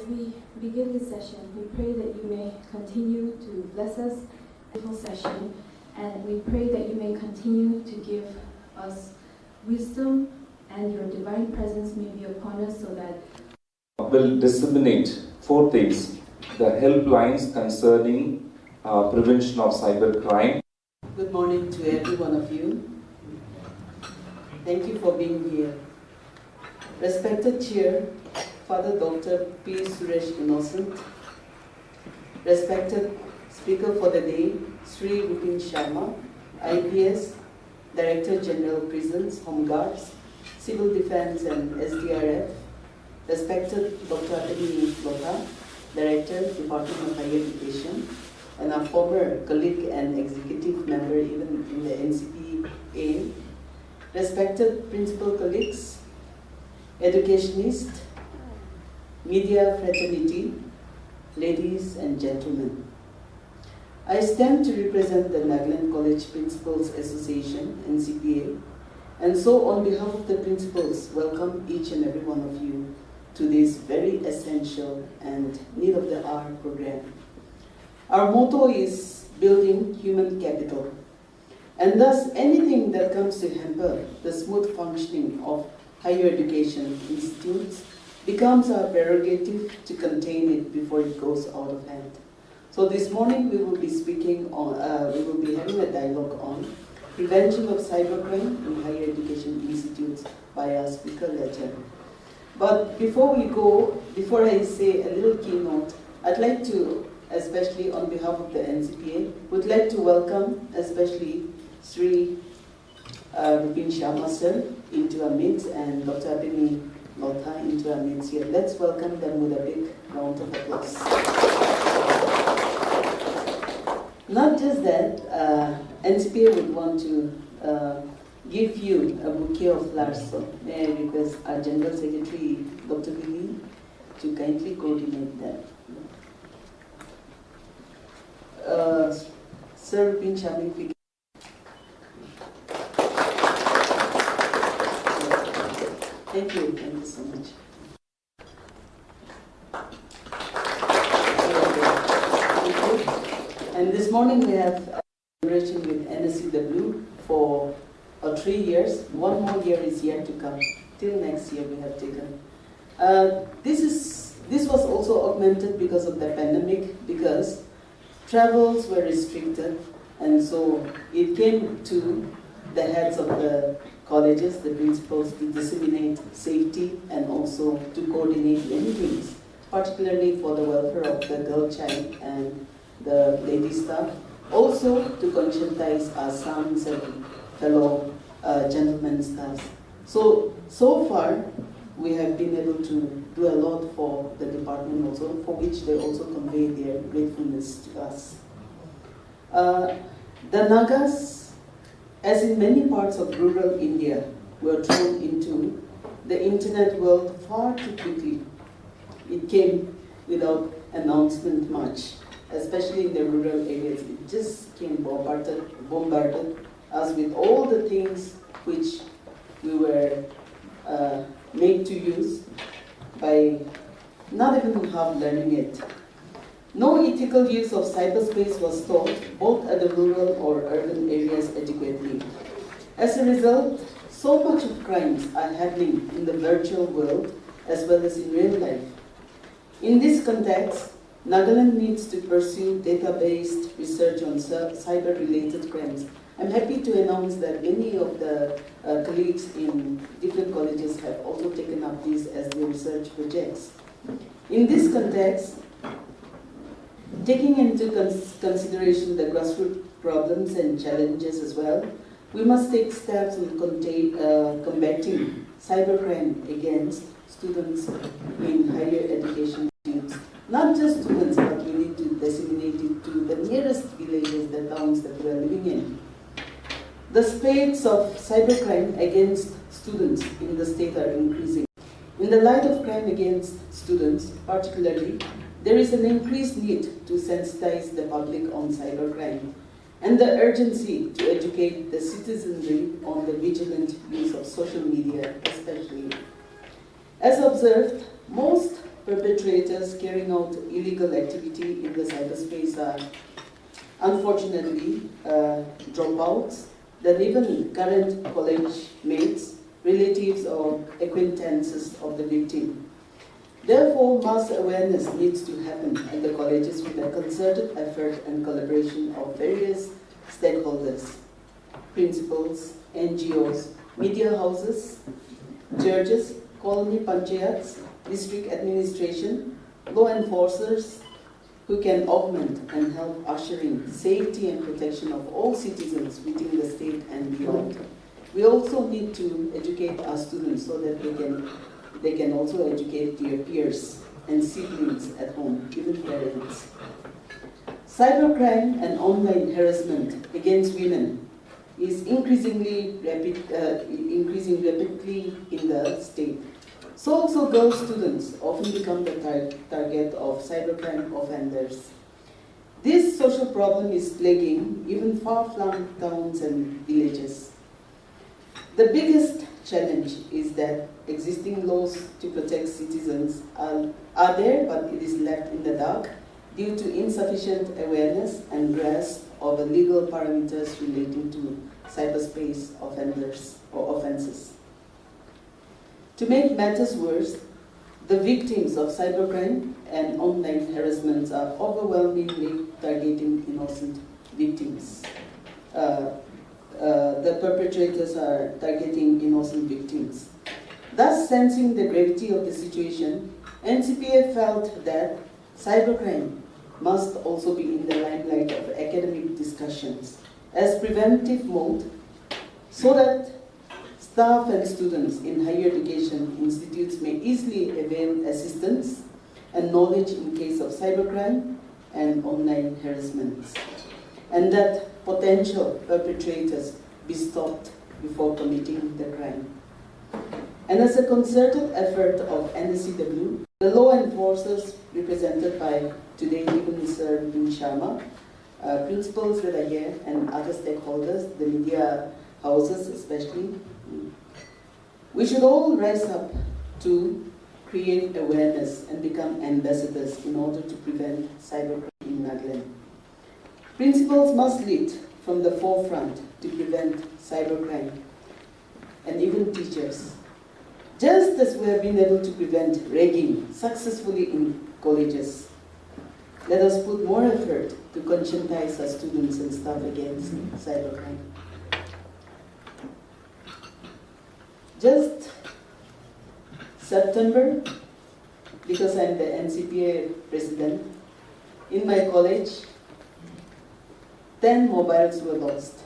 we begin this session, we pray that you may continue to bless us in this session, and we pray that you may continue to give us wisdom and your divine presence may be upon us so that will disseminate 4 things. The helplines concerning prevention of cybercrime. Good morning to every one of you. Thank you for being here. Respected Chair, Father Dr. P. Suresh Innocent. Respected Speaker for the day, Sri Rupin Sharma, IPS, Director General Prisons, Home Guards, Civil Defense and SDRF. Respected Dr. Abhini Lotha, Director, Department of Higher Education, and a former colleague and executive member even in the NCPA. Respected principal colleagues, educationists, media fraternity, ladies and gentlemen. I stand to represent the Nagaland College Principals Association, NCPA, and so on behalf of the principals, welcome each and every one of you to this very essential and need-of-the-hour program. Our motto is building human capital, and thus anything that comes to hamper the smooth functioning of higher education institutes becomes our prerogative to contain it before it goes out of hand. So this morning we will be speaking on, we will be having a dialogue on prevention of cybercrime in higher education institutes by our speaker later. But before I say a little keynote, I'd like to, especially on behalf of the NCPA, would like to welcome especially Sri Rupin Sharma sir into our midst and Dr. Abhini Lotha into our midst here. Let's welcome them with a big round of applause. Not just that, NCPA would want to give you a bouquet of flowers. So may I request our General Secretary, Dr. Abhini, to kindly coordinate that. Sir Rupin Sharma, thank you so much. And this morning we have a collaboration with NSCW for 3 years. 1 more year is yet to come. Till next year we have taken. This was also augmented because of the pandemic, because travels were restricted, and so it came to the heads of the colleges, the principals, to disseminate safety and also to coordinate many things, particularly for the welfare of the girl child and the lady staff, also to conscientize our sons and fellow gentlemen staffs. So far, we have been able to do a lot for the department also, for which they also convey their gratefulness to us. The Nagas, as in many parts of rural India, were thrown into the internet world far too quickly. It came without announcement much, especially in the rural areas. It just came bombarded us with all the things which we were made to use by not even half learning it. No ethical use of cyberspace was taught, both at the rural or urban areas adequately. As a result, so much of crimes are happening in the virtual world as well as in real life. In this context, Nagaland needs to pursue data-based research on cyber-related crimes. I'm happy to announce that many of the colleagues in different colleges have also taken up these as their research projects. In this context, taking into consideration the grassroots problems and challenges as well, we must take steps in combating cybercrime against students in higher education institutes. Not just students, but we need to disseminate it to the nearest villages, the towns that we are living in. The spades of cybercrime against students in the state are increasing. In the light of crime against students, particularly, there is an increased need to sensitize the public on cybercrime and the urgency to educate the citizenry on the vigilant use of social media, especially. As observed, most perpetrators carrying out illegal activity in the cyberspace are unfortunately dropouts, that even current college mates, relatives or acquaintances of the victim. Therefore, mass awareness needs to happen at the colleges with a concerted effort and collaboration of various stakeholders, principals, NGOs, media houses, churches, colony panchayats, district administration, law enforcers, who can augment and help ushering safety and protection of all citizens within the state and beyond. We also need to educate our students so that they can also educate their peers and siblings at home, even parents. Cybercrime and online harassment against women is increasing rapidly in the state. So also girl students often become the target of cybercrime offenders. This social problem is plaguing even far-flung towns and villages. The biggest challenge is that existing laws to protect citizens are there, but it is left in the dark due to insufficient awareness and grasp of the legal parameters relating to cyberspace offenders or offenses. To make matters worse, the victims of cybercrime and online harassment are overwhelmingly targeting innocent victims. The perpetrators are targeting innocent victims. Thus, sensing the gravity of the situation, NCPA felt that cybercrime must also be in the limelight of academic discussions as preventive mode, so that staff and students in higher education institutes may easily avail assistance and knowledge in case of cybercrime and online harassments, and that potential perpetrators be stopped before committing the crime. And as a concerted effort of NCW, the law enforcers represented by today even Mr. Rupin Sharma, principals that are here, and other stakeholders, the media houses especially, we should all rise up to create awareness and become ambassadors in order to prevent cybercrime in Nagaland. Principals must lead from the forefront to prevent cybercrime, and even teachers. Just as we have been able to prevent ragging successfully in colleges, let us put more effort to conscientize our students and staff against cybercrime. Just September, because I'm the NCPA president, in my college, 10 mobiles were lost.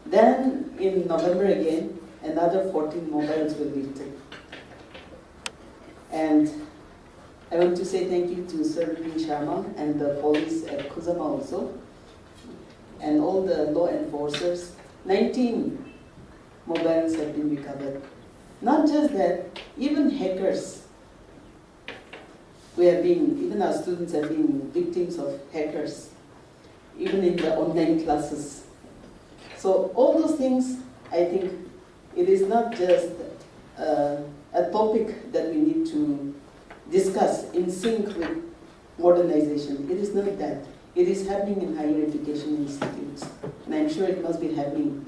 Then in November again, another 14 mobiles were lifted. And I want to say thank you to Sir Rupin Sharma and the police at Kohima also, and all the law enforcers. 19 mobiles have been recovered. Not just that, even hackers. Even our students have been victims of hackers, even in the online classes. So all those things, I think it is not just a topic that we need to discuss in sync with modernization. It is not that. It is happening in higher education institutes. And I'm sure it must be happening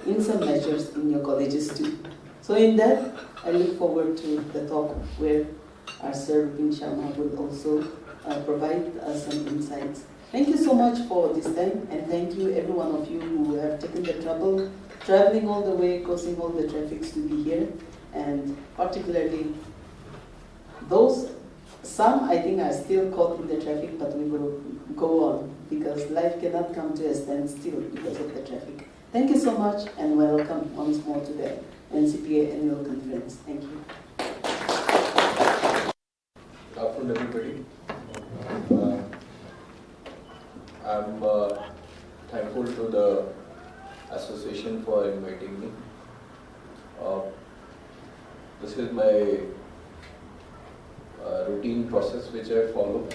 in some measures in your colleges too. So in that, I look forward to the talk where our Sir Rupin Sharma will also provide us some insights. Thank you so much for this time, and thank you every one of you who have taken the trouble, traveling all the way, crossing all the traffics to be here, and particularly some I think are still caught in the traffic, but we will go on because life cannot come to a standstill because of the traffic. Thank you so much, and welcome once more to the NCPA annual conference. Thank you. Good afternoon, everybody. I'm thankful to the association for inviting me. This is my routine process which I follow.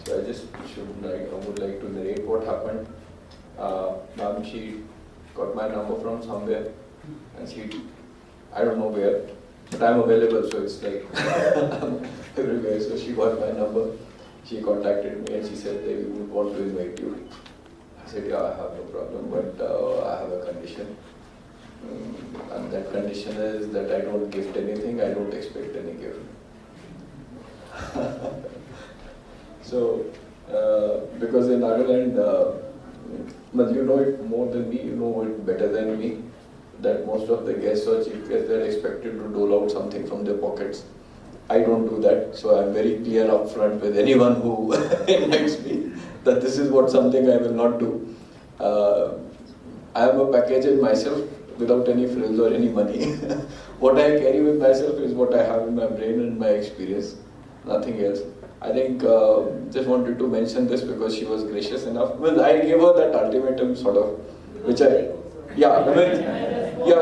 So I would like to narrate what happened. Ma'am, she got my number from somewhere, and I don't know where, But I'm available, so it's like I'm everywhere. So she got my number, she contacted me and she said they would want to invite you. I said, yeah, I have no problem, but I have a condition. And that condition is that I don't gift anything, I don't expect any gift. So, because in Nagaland, but you know it more than me, you know it better than me, that most of the guests or chief guests, they're expected to dole out something from their pockets. I don't do that, so I'm very clear upfront with anyone who invites me that this is what something I will not do. I am a package in myself without any frills or any money. What I carry with myself is what I have in my brain and my experience, nothing else. I think, just wanted to mention this because she was gracious enough. Well, I gave her that ultimatum sort of, which yeah,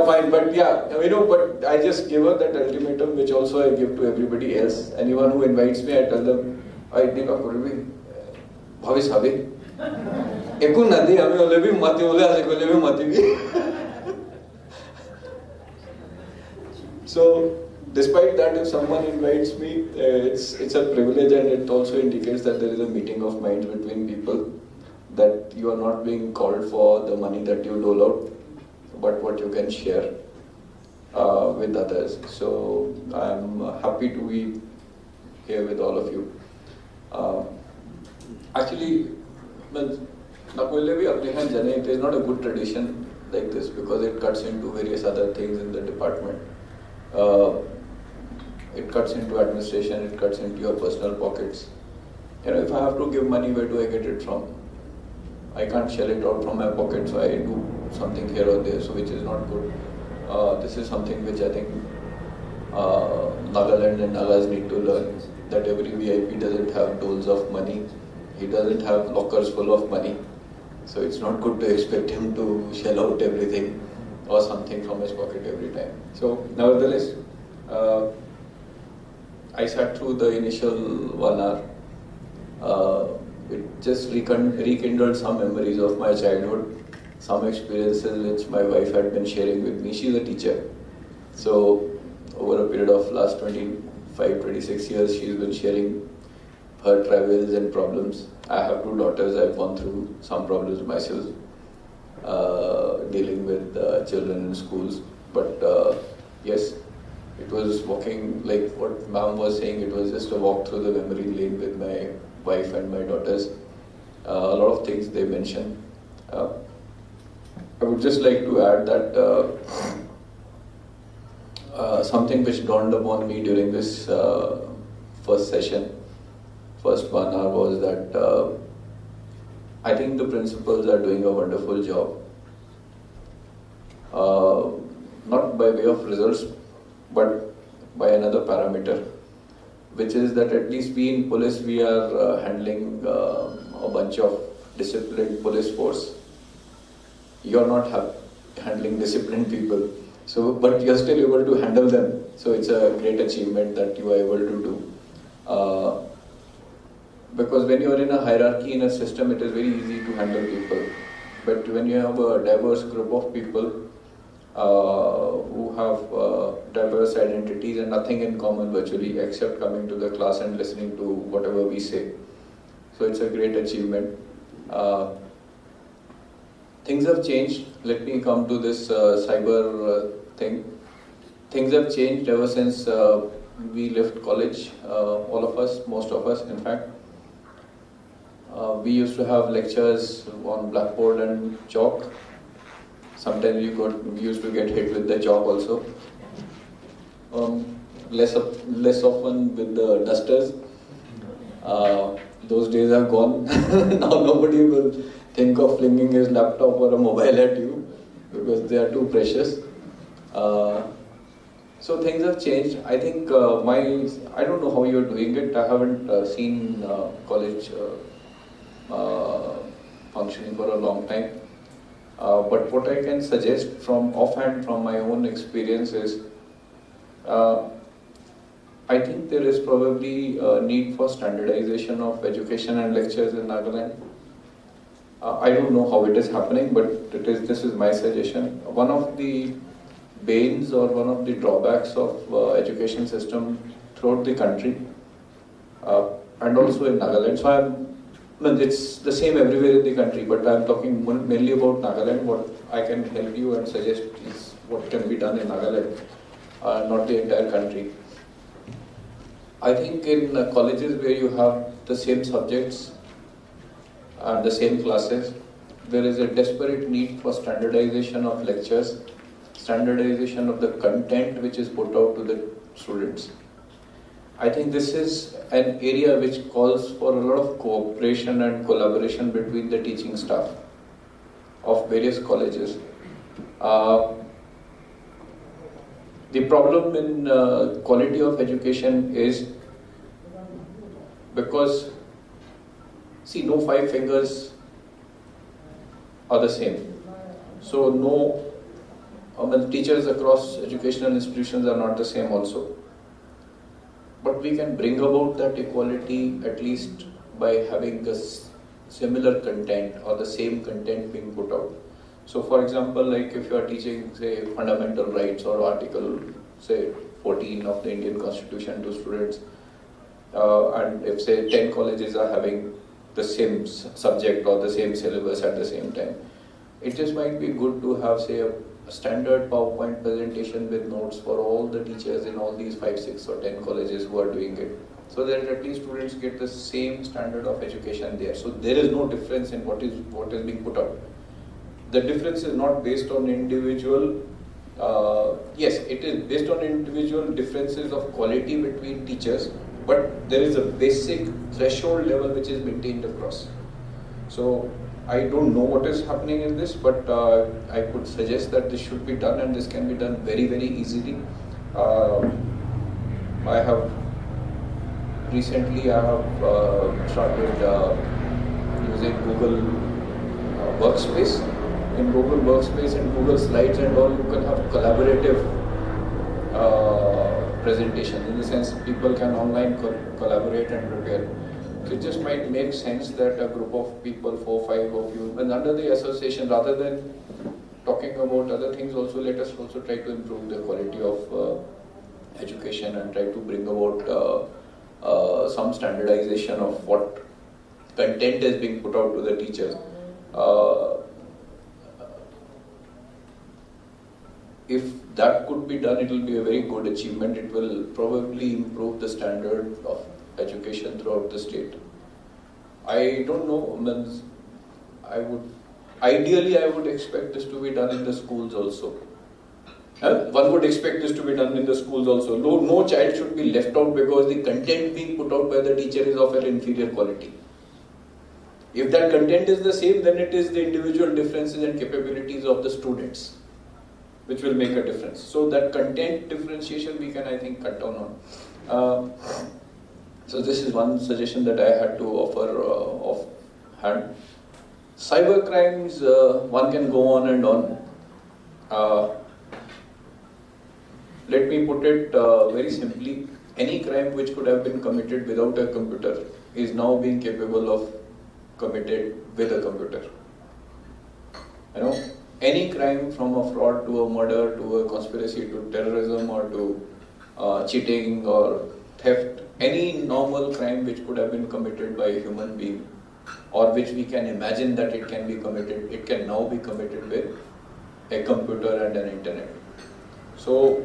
fine, but yeah, but I just give her that ultimatum which also I give to everybody else. Anyone who invites me, I tell them, I think of Kurbi, Bhavish Habe. Ekun Nadi, Ame Olebi, Mati Ole, Asekolebi, Mati. So, despite that, if someone invites me, it's a privilege, and it also indicates that there is a meeting of minds between people, that you are not being called for the money that you dole out, but what you can share with others. So I'm happy to be here with all of you. Actually, it is not a good tradition like this because it cuts into various other things in the department. It cuts into administration, it cuts into your personal pockets. If I have to give money, where do I get it from? I can't shell it out from my pocket, so I do something here or there, so which is not good. This is something which I think Nagaland and Nagas need to learn, that every VIP doesn't have doles of money, he doesn't have lockers full of money, so it's not good to expect him to shell out everything or something from his pocket every time. So, nevertheless, I sat through the initial 1 hour. It just rekindled some memories of my childhood, some experiences which my wife had been sharing with me. She's a teacher. So, over a period of last 25, 26 years, she's been sharing her travels and problems. I have 2 daughters. I've gone through some problems myself, dealing with children in schools. But yes, it was walking, like what ma'am was saying, it was just a walk through the memory lane with my wife and my daughters. A lot of things they mentioned. I would just like to add that something which dawned upon me during this first session, first 1 hour, was that I think the principals are doing a wonderful job. Not by way of results, but by another parameter, which is that at least we in police, we are handling a bunch of disciplined police force. You are not handling disciplined people, so but you are still able to handle them. So it's a great achievement that you are able to do. Because when you are in a hierarchy in a system, it is very easy to handle people. But when you have a diverse group of people who have diverse identities and nothing in common virtually except coming to the class and listening to whatever we say. So it's a great achievement. Things have changed. Let me come to this cyber thing. Things have changed ever since we left college, all of us, most of us in fact. We used to have lectures on blackboard and chalk. Sometimes we used to get hit with the chalk also. Less often with the dusters. Those days are gone. Now nobody will think of flinging his laptop or a mobile at you because they are too precious. So things have changed. I think I don't know how you're doing it. I haven't seen college functioning for a long time. But what I can suggest from offhand from my own experience is, I think there is probably a need for standardization of education and lectures in Nagaland. I don't know how it is happening, but this is my suggestion. One of the banes or one of the drawbacks of education system throughout the country and also in Nagaland. So it's the same everywhere in the country, but I'm talking mainly about Nagaland. What I can help you and suggest is what can be done in Nagaland, not the entire country. I think in colleges where you have the same subjects and the same classes, there is a desperate need for standardization of lectures, standardization of the content which is put out to the students. I think this is an area which calls for a lot of cooperation and collaboration between the teaching staff of various colleges. The problem in quality of education is because, see, no five fingers are the same. So teachers across educational institutions are not the same also. But we can bring about that equality at least by having a similar content or the same content being put out. So for example, like if you are teaching, say, fundamental rights or article, say, 14 of the Indian Constitution to students, and if, say, 10 colleges are having the same subject or the same syllabus at the same time, it just might be good to have, say, a standard PowerPoint presentation with notes for all the teachers in all these 5, 6 or 10 colleges who are doing it, so that at least students get the same standard of education there. So there is no difference in what is being put out. The difference is not based on individual, yes, it is based on individual differences of quality between teachers, but there is a basic threshold level which is maintained across. So I don't know what is happening in this, but I could suggest that this should be done, and this can be done very, very easily. Recently started using Google Workspace. In Google Workspace and Google Slides and all, you can have collaborative presentations. In the sense, people can online collaborate and prepare. So it just might make sense that a group of people, 4, 5 of you, and under the association, rather than talking about other things, also let us also try to improve the quality of education and try to bring about some standardization of what content is being put out to the teachers. If that could be done, it will be a very good achievement. It will probably improve the standard of education throughout the state. I don't know, ideally I would expect this to be done in the schools also. One would expect this to be done in the schools also. No child should be left out because the content being put out by the teacher is of an inferior quality. If that content is the same, then it is the individual differences and capabilities of the students which will make a difference. So that content differentiation we can, I think, cut down on. So this is one suggestion that I had to offer offhand. Cyber crimes, one can go on and on. Let me put it very simply. Any crime which could have been committed without a computer is now being capable of committed with a computer. Any crime from a fraud to a murder to a conspiracy to terrorism or to cheating or theft, any normal crime which could have been committed by a human being or which we can imagine that it can be committed, it can now be committed with a computer and an internet. So,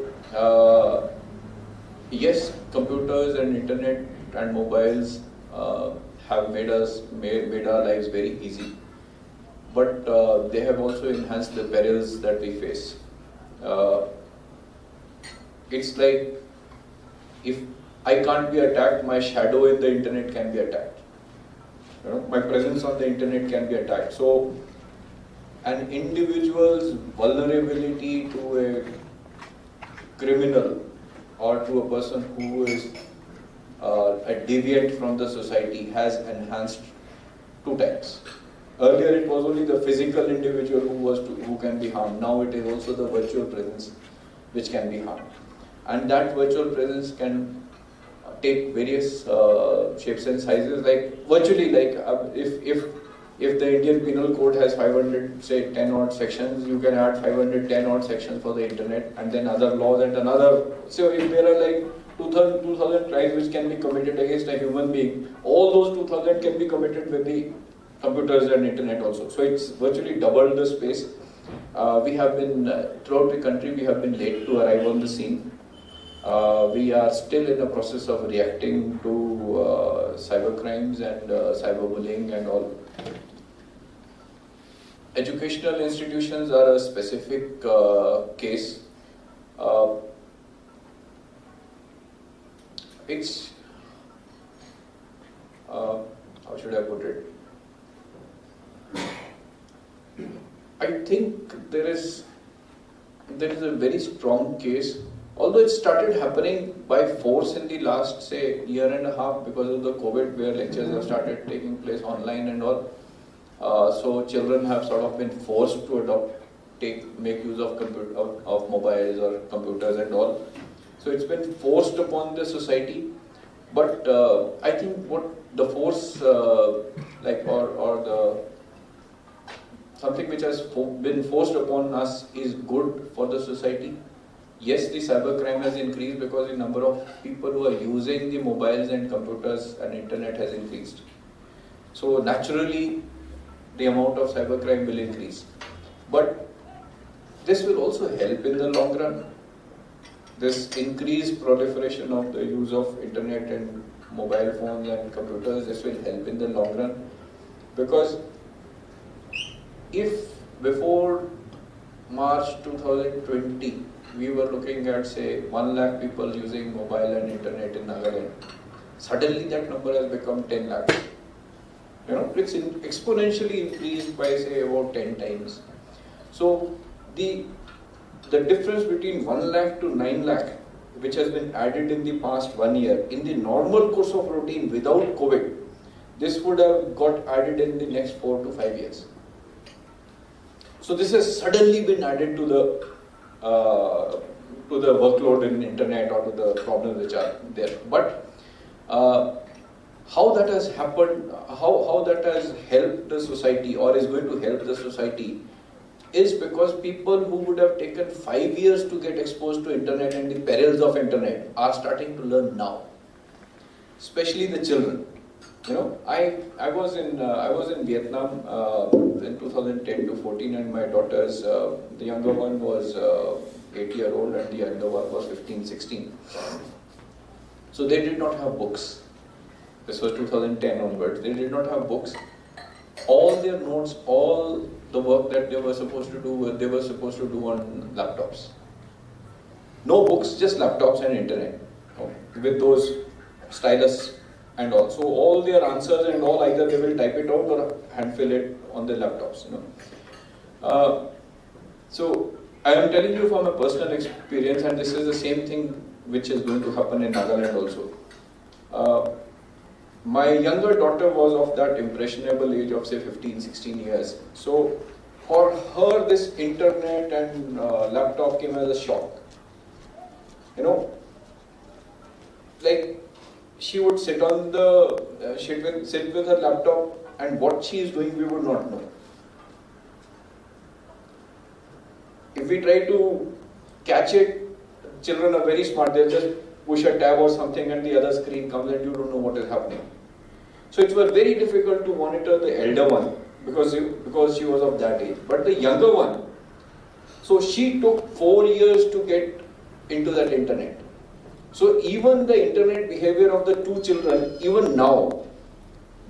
yes, computers and internet and mobiles have made our lives very easy. But they have also enhanced the perils that we face. It's like, if I can't be attacked, my shadow in the internet can be attacked. My presence on the internet can be attacked. So, an individual's vulnerability to a criminal or to a person who is a deviant from the society has enhanced 2 times. Earlier it was only the physical individual who can be harmed. Now it is also the virtual presence which can be harmed. And that virtual presence can take various shapes and sizes. Like virtually, like if if the Indian Penal Code has 500, say 10 odd sections, you can add 510 odd sections for the internet, and then other laws and another. So if there are like 2,000 crimes which can be committed against a human being, all those 2,000 can be committed with the computers and internet also. So it's virtually doubled the space. We have been, throughout the country, we have been late to arrive on the scene. We are still in the process of reacting to cyber crimes and cyberbullying and all. Educational institutions are a specific case. It's, how should I put it? I think there is a very strong case, although it started happening by force in the last, say, year and a half because of the COVID, where lectures have started taking place online and all. So children have sort of been forced to make use of mobiles or computers and all. So it's been forced upon the society. But I think what the force, something which has been forced upon us is good for the society. Yes, the cybercrime has increased because the number of people who are using the mobiles and computers and internet has increased. So naturally, the amount of cybercrime will increase. But this will also help in the long run. This increased proliferation of the use of internet and mobile phones and computers, this will help in the long run. Because if before March 2020, we were looking at, say, 1 lakh people using mobile and internet in Nagaland, suddenly that number has become 10 lakhs. You know, it's exponentially increased by, say, about 10 times. So the difference between 1 lakh to 9 lakh, which has been added in the past 1 year, in the normal course of routine without COVID, this would have got added in the next 4 to 5 years. So this has suddenly been added to the workload in internet or to the problems which are there. But how that has happened, how that has helped the society or is going to help the society is because people who would have taken 5 years to get exposed to internet and the perils of internet are starting to learn now, especially the children. You know, I was in Vietnam in 2010 to 14, and my daughters, the younger one was 8-year-old and the elder one was 15, 16. So they did not have books. This was 2010 onwards. They did not have books. All their notes, all the work that they were supposed to do, they were supposed to do on laptops. No books, just laptops and internet, with those stylus and all. So all their answers and all, either they will type it out or hand fill it on their laptops. So I am telling you from a personal experience, and this is the same thing which is going to happen in Nagaland also. My younger daughter was of that impressionable age of, say, 15, 16 years. So for her, this internet and laptop came as a shock. You know, like she would sit on sit with her laptop, and what she is doing we would not know. If we try to catch it, children are very smart. They'll just push a tab or something and the other screen comes and you don't know what is happening. So it was very difficult to monitor the elder one because she was of that age. But the younger one, so she took 4 years to get into that internet. So even the internet behavior of the two children, even now,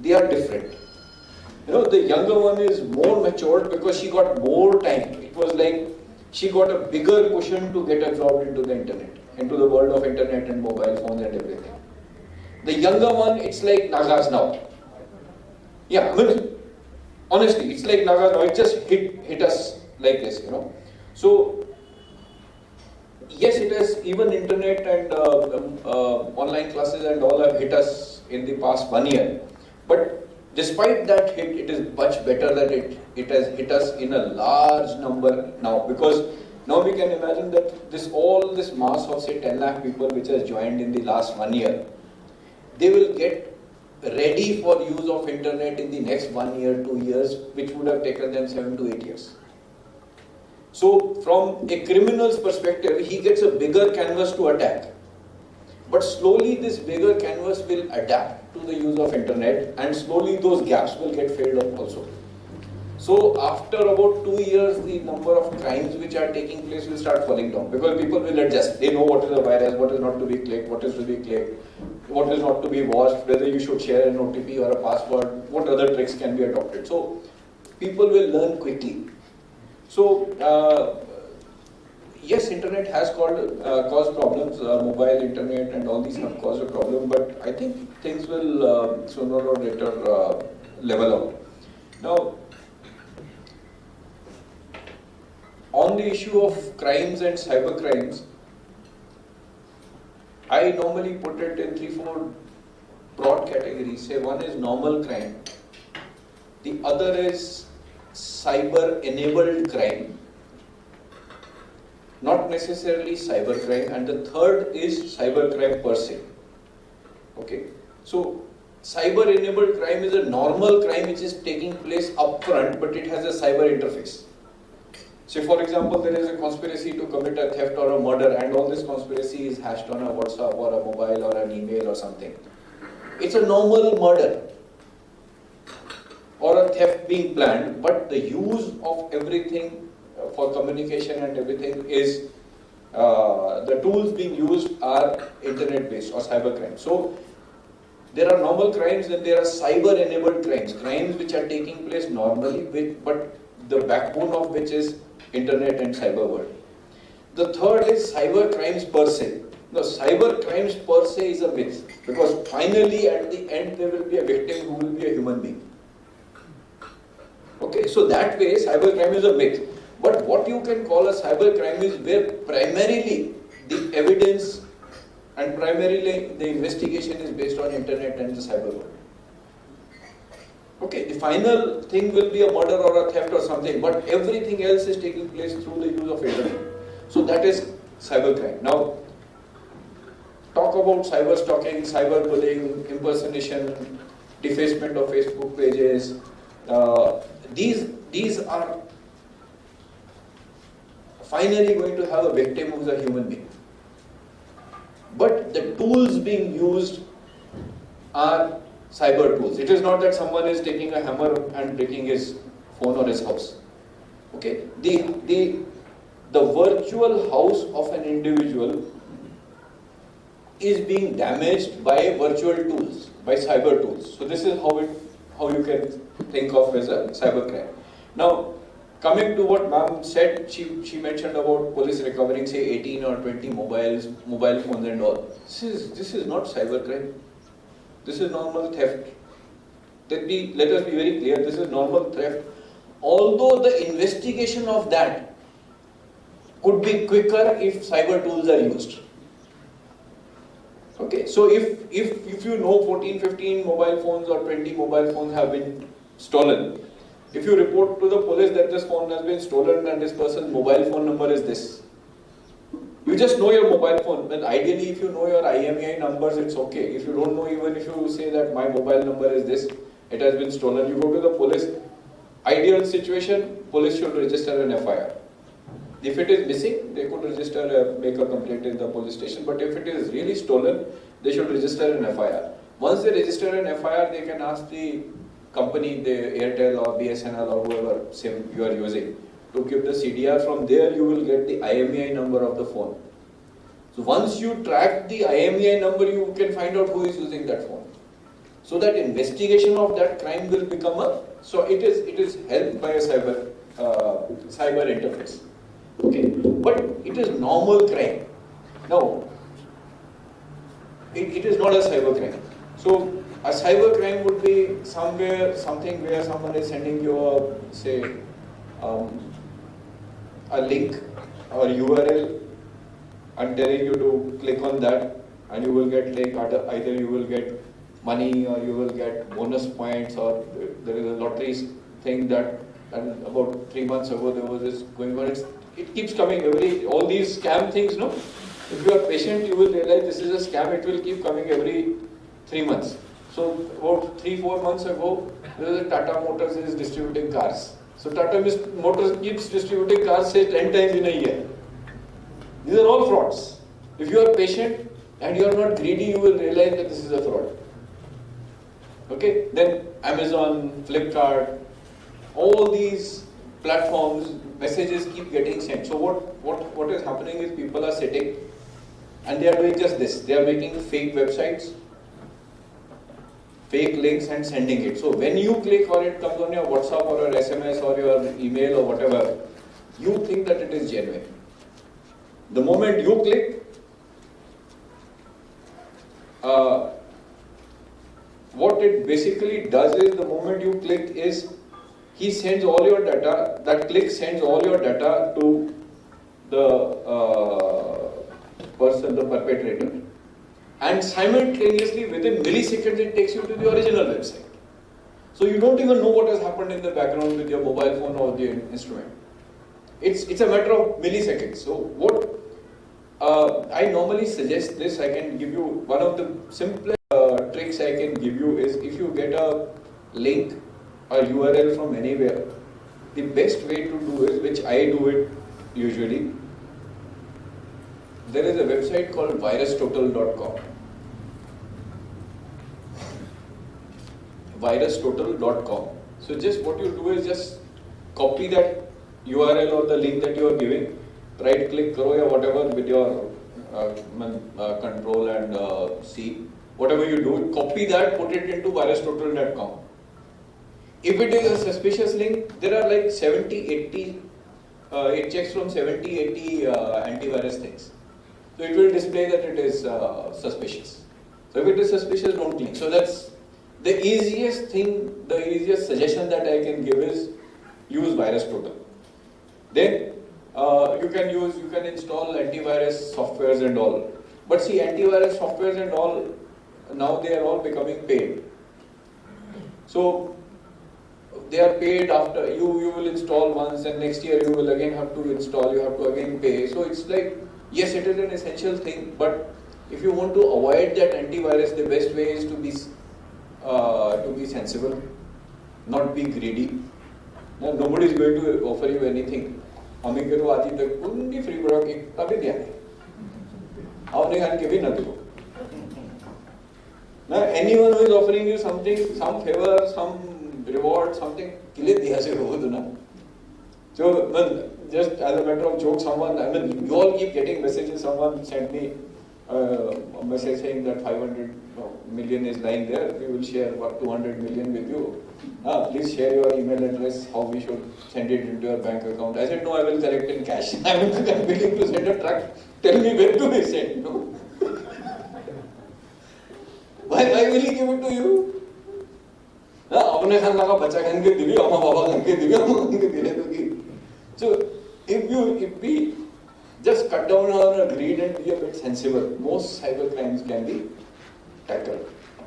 they are different. You know, the younger one is more matured because she got more time. It was like she got a bigger cushion to get absorbed into the internet, into the world of internet and mobile phones and everything. The younger one, it's like Nagas now. Yeah, I mean, honestly, it's like Nagas now. It just hit us like this, you know. So yes, it has, even internet and online classes and all have hit us in the past 1 year. But despite that hit, it is much better that it has hit us in a large number now, because now we can imagine that all this mass of, say, 10 lakh people which has joined in the last 1 year, they will get ready for use of internet in the next 1 year, 2 years, which would have taken them 7 to 8 years. So from a criminal's perspective, he gets a bigger canvas to attack. But slowly this bigger canvas will adapt to the use of internet, and slowly those gaps will get filled up also. So after about 2 years, the number of crimes which are taking place will start falling down, because people will adjust. They know what is a virus, what is not to be clicked, what is to be clicked, what is not to be watched, whether you should share an OTP or a password, what other tricks can be adopted. So people will learn quickly. So yes, internet has caused problems, mobile internet and all these have caused a problem, but I think things will sooner or later level out. Now, on the issue of crimes and cyber crimes, I normally put it in 3-4 broad categories. Say one is normal crime, the other is cyber-enabled crime, not necessarily cybercrime, and the third is cybercrime per se. Okay, so cyber-enabled crime is a normal crime which is taking place upfront, but it has a cyber interface. Say for example, there is a conspiracy to commit a theft or a murder, and all this conspiracy is hashed on a WhatsApp or a mobile or an email or something. It's a normal murder or a theft being planned, but the use of everything for communication and everything is, the tools being used are internet based or cybercrime. So there are normal crimes and there are cyber enabled crimes, crimes which are taking place normally, but the backbone of which is internet and cyber world. The third is cyber crimes per se. No, cyber crimes per se is a myth, because finally at the end there will be a victim who will be a human being. Okay, so that way cyber crime is a myth. But what you can call a cyber crime is where primarily the evidence and primarily the investigation is based on internet and the cyber world. Okay, the final thing will be a murder or a theft or something, but everything else is taking place through the use of internet. So that is cybercrime. Now, talk about cyber stalking, cyber bullying, impersonation, defacement of Facebook pages. These are finally going to have a victim who is a human being. But the tools being used are cyber tools. It is not that someone is taking a hammer and breaking his phone or his house. Okay, the virtual house of an individual is being damaged by virtual tools, by cyber tools. So this is how you can think of as a cybercrime. Now, coming to what ma'am said, she mentioned about police recovering say 18 or 20 mobile phones and all. This is not cybercrime. This is normal theft. Let us be very clear, this is normal theft. Although the investigation of that could be quicker if cyber tools are used. Okay, so if you know 14, 15 mobile phones or 20 mobile phones have been stolen, if you report to the police that this phone has been stolen and this person's mobile phone number is this, you just know your mobile phone. And ideally, if you know your IMEI numbers, it's okay. If you don't know, even if you say that my mobile number is this, it has been stolen, you go to the police. Ideal situation, police should register an FIR. If it is missing, they could make a complaint in the police station. But if it is really stolen, they should register an FIR. Once they register an FIR, they can ask the company, the Airtel or BSNL or whoever SIM you are using, to give the CDR. From there, you will get the IMEI number of the phone. So once you track the IMEI number, you can find out who is using that phone. So that investigation of that crime will become so it is helped by a cyber interface. Okay, but it is normal crime. Now, it is not a cyber crime. So a cyber crime would be something where someone is sending you a link or URL and telling you to click on that, and you will get either you will get money or you will get bonus points, or there is a lottery thing that, and about 3 months ago there was this going on. It keeps coming all these scam things, no? If you are patient, you will realize this is a scam. It will keep coming every 3 months. So about 3-4 months ago, there was a Tata Motors is distributing cars. So Tata Motors keeps distributing cars, say 10 times in a year. These are all frauds. If you are patient and you are not greedy, you will realize that this is a fraud. Okay? Then Amazon, Flipkart, all these platforms, messages keep getting sent. So what is happening is people are sitting and they are doing just this. They are making fake websites, fake links and sending it. So when you click or it comes on your WhatsApp or your SMS or your email or whatever, you think that it is genuine. The moment you click, what it basically does is, the moment you click is, he sends all your data, that click sends all your data to the person, the perpetrator. And simultaneously, within milliseconds, it takes you to the original website. So you don't even know what has happened in the background with your mobile phone or the instrument. It's a matter of milliseconds. So what I normally suggest this, I can give you one of the simplest tricks I can give you is, if you get a link, a URL from anywhere, the best way to do is, which I do it usually, there is a website called virustotal.com. Virustotal.com. So just what you do is just copy that URL or the link that you are giving, right click karo or whatever with your control and C, whatever you do, copy that, put it into virustotal.com. If it is a suspicious link, there are like 70, 80, it checks from 70, 80 antivirus things. So it will display that it is suspicious. So if it is suspicious, don't click. So that's the easiest thing, the easiest suggestion that I can give is use VirusTotal. Then you can install antivirus softwares and all. But see, antivirus softwares and all, now they are all becoming paid. So they are paid after, you will install once and next year you will again have to install, you have to again pay. So it's like, yes, it is an essential thing, but if you want to avoid that antivirus, the best way is to be sensible, not be greedy. Now, nobody is going to offer you anything. हमें करो आज तक पूरी free product एक तभी दिया है आपने खान के भी ना दो ना anyone who is offering you something, some favor, some reward, something किले दिया से हो दो ना so just as a matter of joke, someone, I mean, you all keep getting messages. Someone sent me a message saying that 500 million is lying there. We will share about 200 million with you. Please share your email address, how we should send it into your bank account. I said, no, I will collect in cash. I am willing to send a truck. Tell me where to be sent. No? Why will he give it to you? अपने खान लगा बच्चा खान के दिवी, अम्मा बाबा खान के दिवी, अम्मा खान के दिले तो की. So if we just cut down on our greed and be a bit sensible, most cyber crimes can be tackled.